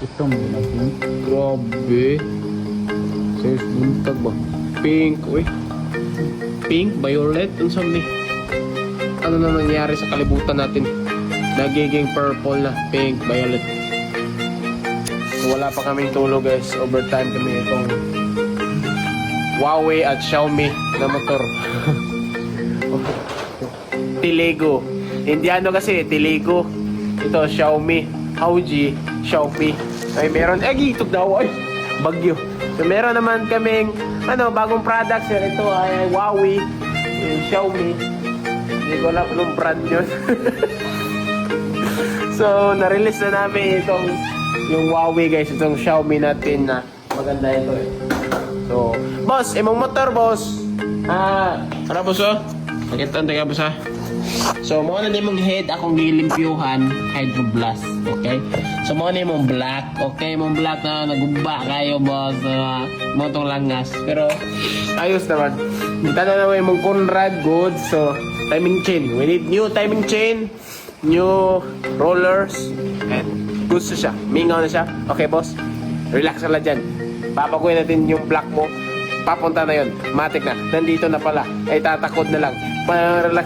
Ito mo na pink. Grabe. Serious buntag ba? Pink, uy. Pink, violet, unsam ni. Ano na nangyari sa kalibutan natin? Nagiging purple na, pink, violet. So, wala pa kaming tulog guys. Overtime kami itong Huawei at Xiaomi na motor. Tilego. Indiano kasi, Tilego. Ito, Xiaomi. Hauji, Xiaomi. Ay, meron. Ay, gitog daw. Ay, bagyo. So, meron naman kaming, bagong products. Ito ay Huawei, Xiaomi. Hindi ko alam anong brand yun. So, na-release na namin yung Huawei guys. Itong Xiaomi natin na maganda ito eh. So, boss, imong motor, boss. Ano, boss, oh? Nakita ka, boss, ha? So, mo na mong head akong gilimpyuhan, Hydroblast, okay? So, mo na mong black, okay? Mong black na nagumba kayo, boss, mo itong langas. Pero, ayos naman. Kita na naman mong Conrad goods, so, timing chain. We need new timing chain, new rollers, and goods na siya. Mingaw na siya. Okay, boss? Relax ka lang dyan. Papakuin natin yung black mo. Papunta na yun. Matik na. Nandito na pala. Ay tatakod na lang. Relax